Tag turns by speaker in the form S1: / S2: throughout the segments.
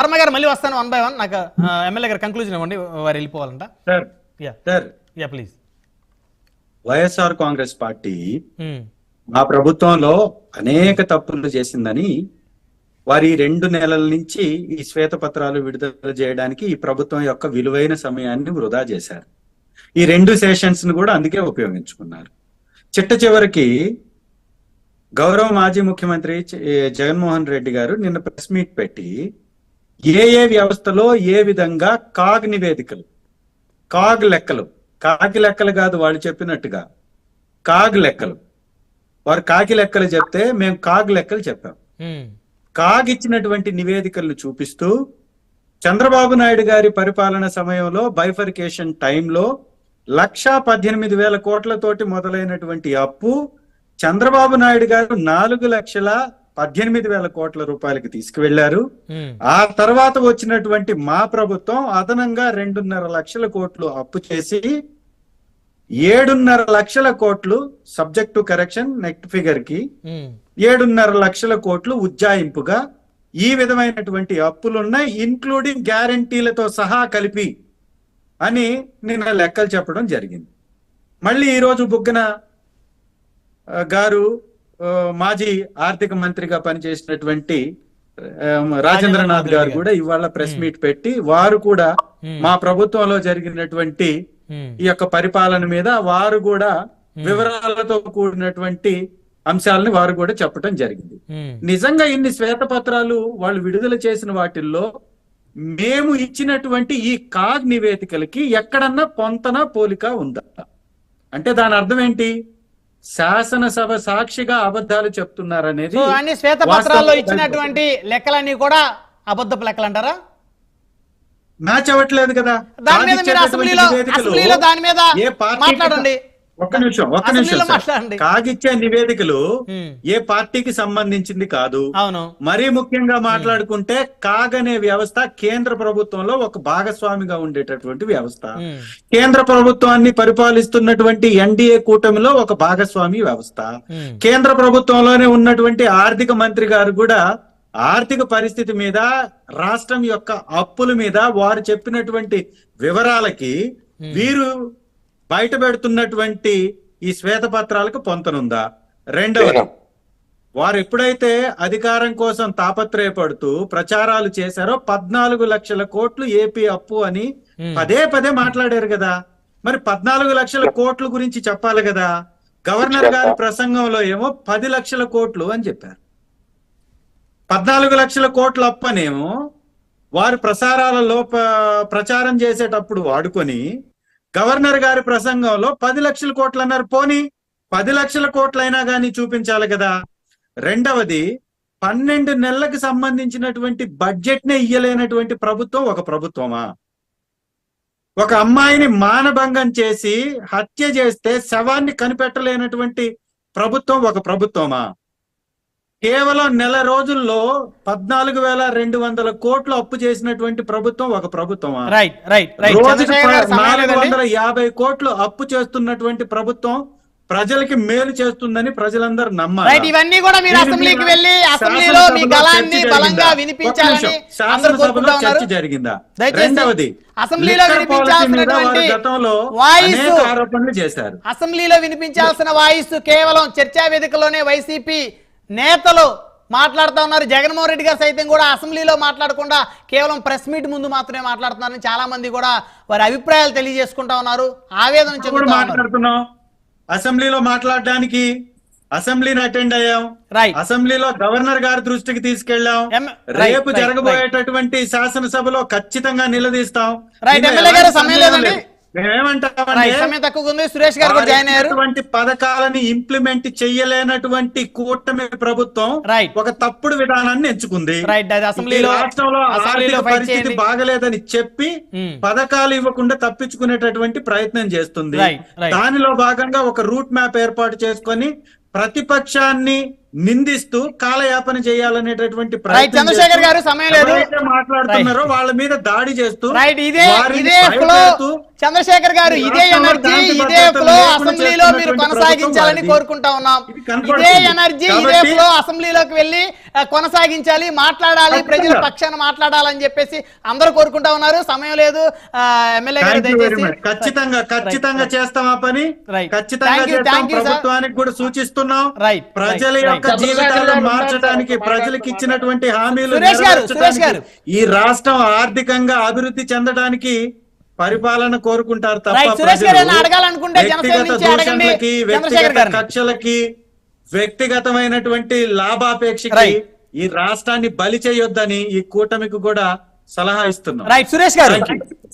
S1: వర్మ గారు మళ్ళీ వస్తాను 1 by 1. నాకు ఎమ్మెల్యే గారు కంక్లూజన్ ఇవ్వండి, వారు వెళ్ళిపోవాలంట. ప్లీజ్.
S2: వైఎస్ఆర్ కాంగ్రెస్ పార్టీ మా ప్రభుత్వంలో అనేక తప్పులు చేసిందని వారి 2 నెలల నుంచి ఈ శ్వేతపత్రాలు విడుదల చేయడానికి ఈ ప్రభుత్వం యొక్క విలువైన సమయాన్ని వృధా చేశారు. ఈ 2 సెషన్స్ ను కూడా అందుకే ఉపయోగించుకున్నారు. చిట్ట చివరికి గౌరవ మాజీ ముఖ్యమంత్రి జగన్మోహన్ రెడ్డి గారు నిన్న ప్రెస్ మీట్ పెట్టి ఏ వ్యవస్థలో ఏ విధంగా కాగ్ నివేదికలు, కాగ్ లెక్కలు, కాకి లెక్కలు కాదు వాళ్ళు చెప్పినట్టుగా కాగ్ లెక్కలు, వారు కాకి లెక్కలు చెప్తే మేము కాగ్ లెక్కలు చెప్పాం. కాగ్ ఇచ్చినటువంటి నివేదికలను చూపిస్తూ చంద్రబాబు నాయుడు గారి పరిపాలన సమయంలో బైఫర్కేషన్ టైంలో 1,18,000 కోట్లతోటి మొదలైనటువంటి అప్పు చంద్రబాబు నాయుడు గారు 4,18,000 కోట్ల రూపాయలకి తీసుకువెళ్లారు. ఆ తర్వాత వచ్చినటువంటి మా ప్రభుత్వం అదనంగా 2.5 లక్షల కోట్లు అప్పు చేసి 7.5 లక్షల కోట్లు subject to correction net figure కి 7.5 లక్షల కోట్లు ఉజ్జాయింపుగా ఈ విధమైనటువంటి అప్పులున్నాయి, ఇన్క్లూడింగ్ గ్యారంటీలతో సహా కలిపి అని నిన్న లెక్కలు చెప్పడం జరిగింది. మళ్ళీ ఈరోజు బుగ్గన గారు మాజీ ఆర్థిక మంత్రిగా పనిచేసినటువంటి రాజేంద్రనాథ్ గారు కూడా ఇవాళ ప్రెస్ మీట్ పెట్టి వారు కూడా మా ప్రభుత్వంలో జరిగినటువంటి ఈ యొక్క పరిపాలన మీద వారు కూడా వివరాలతో కూడినటువంటి అంశాలను వారు కూడా చెప్పడం జరిగింది. నిజంగా ఇన్ని శ్వేతపత్రాలు వాళ్ళు విడుదల చేసిన వాటిల్లో మేము ఇచ్చినటువంటి ఈ కాగ్ నివేదికలకి ఎక్కడన్నా పొంతన పోలిక ఉందా అంటే దాని అర్థం ఏంటి? శాసనసభ సాక్షిగా అబద్ధాలు చెప్తున్నారనేది.
S1: అన్ని శ్వేతపత్రాల్లో ఇచ్చినటువంటి లెక్కలన్నీ కూడా అబద్ధపు లెక్కలు అంటారా?
S2: మ్యాచ్ అవ్వట్లేదు కదా.
S1: దాని మీద మాట్లాడండి.
S2: ఒక్క నిమిషం. కాగిచ్చే నివేదికలు ఏ పార్టీకి సంబంధించింది కాదు. మరీ ముఖ్యంగా మాట్లాడుకుంటే కాగ్ అనే వ్యవస్థ కేంద్ర ప్రభుత్వంలో ఒక భాగస్వామిగా ఉండేటటువంటి వ్యవస్థ. కేంద్ర ప్రభుత్వాన్ని పరిపాలిస్తున్నటువంటి ఎన్డీఏ కూటమిలో ఒక భాగస్వామి వ్యవస్థ. కేంద్ర ప్రభుత్వంలోనే ఉన్నటువంటి ఆర్థిక మంత్రి గారు కూడా ఆర్థిక పరిస్థితి మీద, రాష్ట్రం యొక్క అప్పుల మీద వారు చెప్పినటువంటి వివరాలకి వీరు బయట పెడుతున్నటువంటి ఈ శ్వేతపత్రాలకు పొంతనుందా? రెండవది, వారు ఎప్పుడైతే అధికారం కోసం తాపత్రయపడుతూ ప్రచారాలు చేశారో 14 లక్షల కోట్లు ఏపీ అప్పు అని పదే పదే మాట్లాడారు కదా. మరి 14 లక్షల కోట్ల గురించి చెప్పాలి కదా. గవర్నర్ గారి ప్రసంగంలో ఏమో 10 లక్షల కోట్లు అని చెప్పారు. 14 లక్షల కోట్ల అప్పనేమో వారు ప్రసారాలలో ప్రచారం చేసేటప్పుడు వాడుకొని గవర్నర్ గారి ప్రసంగంలో 10 లక్షల కోట్లు అన్నారు. పోనీ 10 లక్షల కోట్లైనా కానీ చూపించాలి కదా. రెండవది, 12 నెలలకు సంబంధించినటువంటి బడ్జెట్ నే ఇయ్యలేనటువంటి ప్రభుత్వం ఒక ప్రభుత్వమా? ఒక అమ్మాయిని మానభంగం చేసి హత్య చేస్తే శవాన్ని కనిపెట్టలేనటువంటి ప్రభుత్వం ఒక ప్రభుత్వమా? కేవలం నెల రోజుల్లో 14,200 కోట్లు అప్పు చేసినటువంటి ప్రభుత్వం ఒక ప్రభుత్వమా? రోజుకి 450 కోట్లు అప్పు చేస్తున్నటువంటి ప్రభుత్వం ప్రజలకి మేలు చేస్తుందని ప్రజలందరూ నమ్మాలి.
S1: ఇవన్నీ కూడా మీరు అసెంబ్లీకి వెళ్ళి అసెంబ్లీలో మీ గళాన్ని బలంగా వినిపించాలని
S2: శాసనసభలో చర్చ జరిగిందా? రెండవది,
S1: అసెంబ్లీలో వినిపించాల్సినటువంటి వాయిస్
S2: ఆరోపణలు చేశారు.
S1: అసెంబ్లీలో వినిపించాల్సిన వాయిస్ కేవలం చర్చా వేదికలోనే వైసీపీ నేతలు మాట్లాడుతూ ఉన్నారు. జగన్మోహన్ రెడ్డి గారు సైతం కూడా అసెంబ్లీలో మాట్లాడకుండా కేవలం ప్రెస్ మీట్ ముందు మాత్రమే మాట్లాడుతున్నారని చాలా మంది కూడా వారి అభిప్రాయాలు తెలియజేసుకుంటా ఉన్నారు, ఆవేదన
S2: మాట్లాడుతున్నాం. అసెంబ్లీలో మాట్లాడడానికి అసెంబ్లీని అటెండ్ అయ్యాం, అసెంబ్లీలో గవర్నర్ గారి దృష్టికి తీసుకెళ్లాం. రేపు జరగబోయేటటువంటి శాసనసభలో ఖచ్చితంగా నిలదీస్తాం. మేమేమంటామంటే పథకాలని ఇంప్లిమెంట్ చెయ్యలేనటువంటి కూటమి ప్రభుత్వం ఒక తప్పుడు విధానాన్ని ఎంచుకుంది. రాష్ట్రంలో ఆర్థిక పరిస్థితి బాగలేదని చెప్పి పథకాలు ఇవ్వకుండా తప్పించుకునేటటువంటి ప్రయత్నం చేస్తుంది. దానిలో భాగంగా ఒక రూట్ మ్యాప్ ఏర్పాటు చేసుకొని ప్రతిపక్షాన్ని నిందిస్తూ కాలయాపన చేయాలనేటటువంటి
S1: ప్రయత్నం
S2: మాట్లాడుతున్నారో వాళ్ళ మీద దాడి చేస్తూ
S1: చంద్రశేఖర్ గారు ఇదే ఎనర్జీ ఇదే ఫ్లో అసెంబ్లీలో మీరు కొనసాగించాలని కోరుకుంటా ఉన్నాం. ఇదే ఎనర్జీ ఇదే ఫ్లో అసెంబ్లీలోకి వెళ్ళి కొనసాగించాలి, మాట్లాడాలి, ప్రజల పక్షాన మాట్లాడాలని చెప్పేసి అందరూ కోరుకుంటా ఉన్నారు. సమయం లేదు ఎమ్మెల్యే గారు, దయచేసి.
S2: ఖచ్చితంగా చేస్తాం ఆ పని, ఖచ్చితంగా చేస్తాం. ప్రభుత్వానికి కూడా సూచిస్తున్నాం. ప్రజల యొక్క జీవితాలను మార్చడానికి, ప్రజలకు ఇచ్చినటువంటి హామీలు నెరవేర్చడానికి, ఈ రాష్ట్రం ఆర్థికంగా అభివృద్ధి చెందడానికి పరిపాలన కోరుకుంటారు తప్ప వ్యక్తిగత దూషణలకి, వ్యక్తిగత కక్షలకి, వ్యక్తిగతమైనటువంటి లాభాపేక్షకి ఈ రాష్ట్రాన్ని బలి చేయొద్దని ఈ కూటమికి కూడా సలహా ఇస్తున్నాం.
S1: సురేష్ గారు.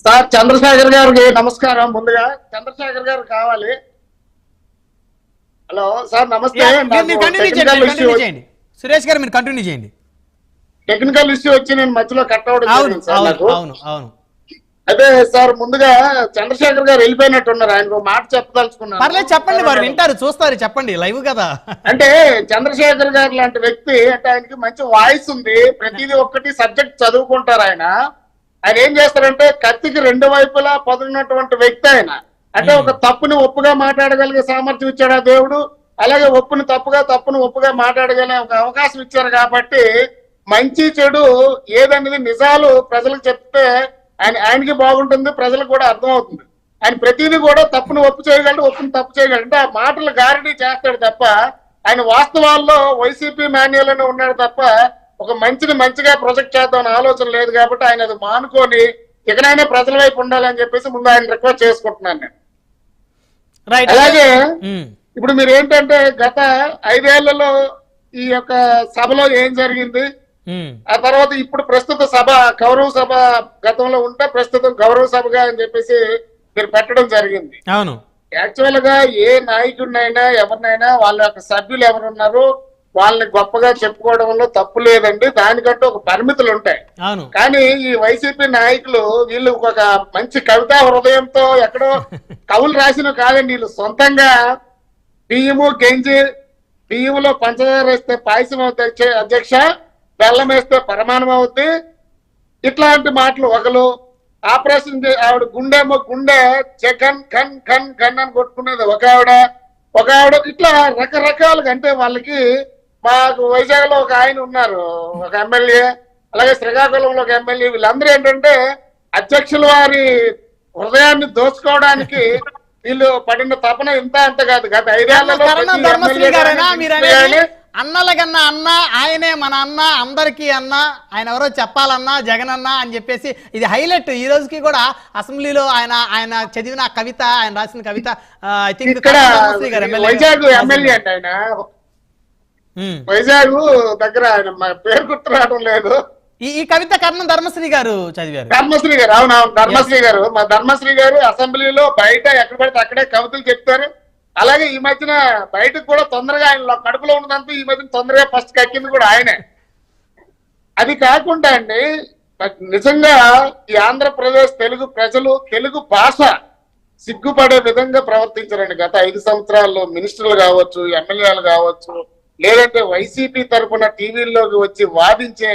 S3: సార్ చంద్రశేఖర్ గారికి నమస్కారం. ముందుగా చంద్రశేఖర్ గారు కావాలి. హలో సార్, నమస్తే.
S1: సురేష్ గారు మీరు కంటిన్యూ చేయండి.
S3: టెక్నికల్ ఇష్యూ వచ్చి నేను మధ్యలో కట్ అవడం.
S1: అవును.
S3: అదే సార్, ముందుగా చంద్రశేఖర్ గారు వెళ్ళిపోయినట్టున్నారు. ఆయన మాట చెప్పదలుచుకున్నారు.
S1: పర్లేదు చెప్పండి, వారు వింటారు, చూస్తారు, చెప్పండి, లైవ్ కదా.
S3: అంటే చంద్రశేఖర్ గారు లాంటి వ్యక్తి అంటే ఆయనకి మంచి వాయిస్ ఉంది, ప్రతిదీ ఒక్కటి సబ్జెక్ట్ చదువుకుంటారు. ఆయన ఏం చేస్తారంటే కత్తికి రెండు వైపులా పదున్నటువంటి వ్యక్తి ఆయన. అంటే ఒక తప్పుని ఒప్పుగా మాట్లాడగలిగే సామర్థ్యం ఇచ్చాడు ఆ దేవుడు. అలాగే ఒప్పుని తప్పుగా, తప్పును ఒప్పుగా మాట్లాడగలిగే ఒక అవకాశం ఇచ్చారు. కాబట్టి మంచి చెడు ఏదనేది నిజాలు ప్రజలకు చెప్తే ఆయనకి బాగుంటుంది, ప్రజలకు కూడా అర్థం అవుతుంది. ఆయన ప్రతిదీ కూడా తప్పును ఒప్పు చేయగలడు, ఒప్పును తప్పు చేయగలడు. అంటే ఆ మాటలు గారడీ చేస్తాడు తప్ప ఆయన వాస్తవాల్లో వైసీపీ మాన్యువల్ అని ఉన్నాడు తప్ప ఒక మంచిని మంచిగా ప్రొజెక్ట్ చేద్దామని ఆలోచన లేదు. కాబట్టి ఆయన అది మానుకొని ఎక్కడైనా ప్రజల వైపు ఉండాలని చెప్పేసి ముందు ఆయన రిక్వెస్ట్ చేసుకుంటున్నాను నేను. అలాగే ఇప్పుడు మీరు ఏంటంటే గత 5 ఏళ్లలో ఈ యొక్క సభలో ఏం జరిగింది, ఆ తర్వాత ఇప్పుడు ప్రస్తుత సభ గౌరవ సభ గతంలో ఉంటే ప్రస్తుతం గౌరవ సభగా అని చెప్పేసి మీరు పెట్టడం జరిగింది.
S1: అవును.
S3: యాక్చువల్ గా ఏ నాయకుడినైనా ఎవరినైనా వాళ్ళ యొక్క సభ్యులు ఎవరున్నారు వాళ్ళని గొప్పగా చెప్పుకోవడంలో తప్పు లేదండి, దానికంటూ ఒక పరిమితులు ఉంటాయి. కానీ ఈ వైసీపీ నాయకులు వీళ్ళు ఒక మంచి కవితా హృదయంతో ఎక్కడో కవులు రాసిన కాదండి, వీళ్ళు సొంతంగా బియ్యము గంజి, బియ్యంలో పంచదార వేస్తే పాయసం అవుతాయి అధ్యక్ష, బెల్లం వేస్తే పరమాణం అవుద్ది, ఇట్లాంటి మాటలు. ఒకరు ఆపరేషన్ ఆవిడ గుండె జగన్ ఖన్ ఖన్ ఖన్ అని కొట్టుకునేది ఒక ఆవిడ ఇట్లా రకరకాలుగా. అంటే వాళ్ళకి మాకు వైజాగ్ లో ఒక ఆయన ఉన్నారు, ఒక ఎమ్మెల్యే, అలాగే శ్రీకాకుళంలో ఒక ఎమ్మెల్యే. వీళ్ళందరూ ఏంటంటే అధ్యక్షుల వారి హృదయాన్ని దోచుకోవడానికి వీళ్ళు పడిన తపన ఇంత అంత కాదు. గత 5 ఏళ్లలో
S1: అన్నల కన్నా అన్న ఆయనే మన అన్న, అందరికీ అన్న, ఆయన ఎవరో చెప్పాలన్నా జగన్ అన్న అని చెప్పేసి ఇది హైలైట్. ఈ రోజుకి కూడా అసెంబ్లీలో ఆయన చదివిన కవిత, ఆయన రాసిన కవిత ఐ థింక్
S3: వైజాగ్ ఎమ్మెల్యే అంటే ఆయన వైజాగ్ దగ్గర ఆయన పేరు గుర్తు రావడం లేదు.
S1: ఈ కవిత కర్ణం ధర్మశ్రీ గారు చదివారు.
S3: ధర్మశ్రీ గారు, అవునవును, ధర్మశ్రీ గారు. మా ధర్మశ్రీ గారు అసెంబ్లీలో బయట ఎక్కడ పడితే అక్కడే కవితలు చెప్తారు. అలాగే ఈ మధ్యన బయటకు కూడా తొందరగా ఆయన కడుపులో ఉన్నదంతా ఈ మధ్యన తొందరగా ఫస్ట్ కక్కింది కూడా ఆయనే. అది కాకుండా అండి నిజంగా ఈ ఆంధ్రప్రదేశ్ తెలుగు ప్రజలు తెలుగు భాష సిగ్గుపడే విధంగా ప్రవర్తించారండి. గత 5 సంవత్సరాల్లో మినిస్టర్లు కావచ్చు, ఎమ్మెల్యేలు కావచ్చు, లేదంటే వైసీపీ తరఫున టీవీల్లోకి వచ్చి వాదించే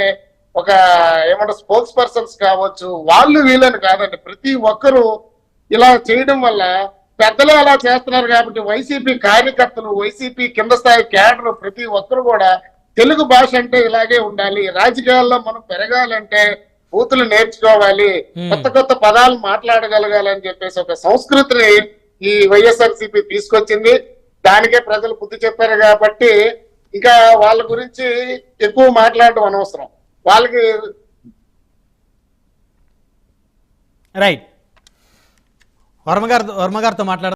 S3: ఒక ఏమంటారు స్పోక్స్ పర్సన్స్ కావచ్చు, వాళ్ళు వీళ్ళని కాదండి, ప్రతి ఒక్కరూ ఇలా చేయడం వల్ల పెద్దలు అలా చేస్తున్నారు. కాబట్టి వైసీపీ కార్యకర్తలు, వైసీపీ కింద స్థాయి క్యాడర్ ప్రతి ఒక్కరు కూడా తెలుగు భాష అంటే ఇలాగే ఉండాలి, రాజకీయాల్లో మనం పెరగాలంటే బూతులు నేర్చుకోవాలి, కొత్త కొత్త పదాలు మాట్లాడగలగాలని చెప్పేసి ఒక సంస్కృతిని ఈ వైఎస్ఆర్సీపీ తీసుకొచ్చింది. దానికే ప్రజలు బుద్ధి చెప్పారు. కాబట్టి ఇంకా వాళ్ళ గురించి ఎక్కువ మాట్లాడడం అనవసరం. వాళ్ళకి
S1: రైట్ వర్మ గారితో మాట్లాడ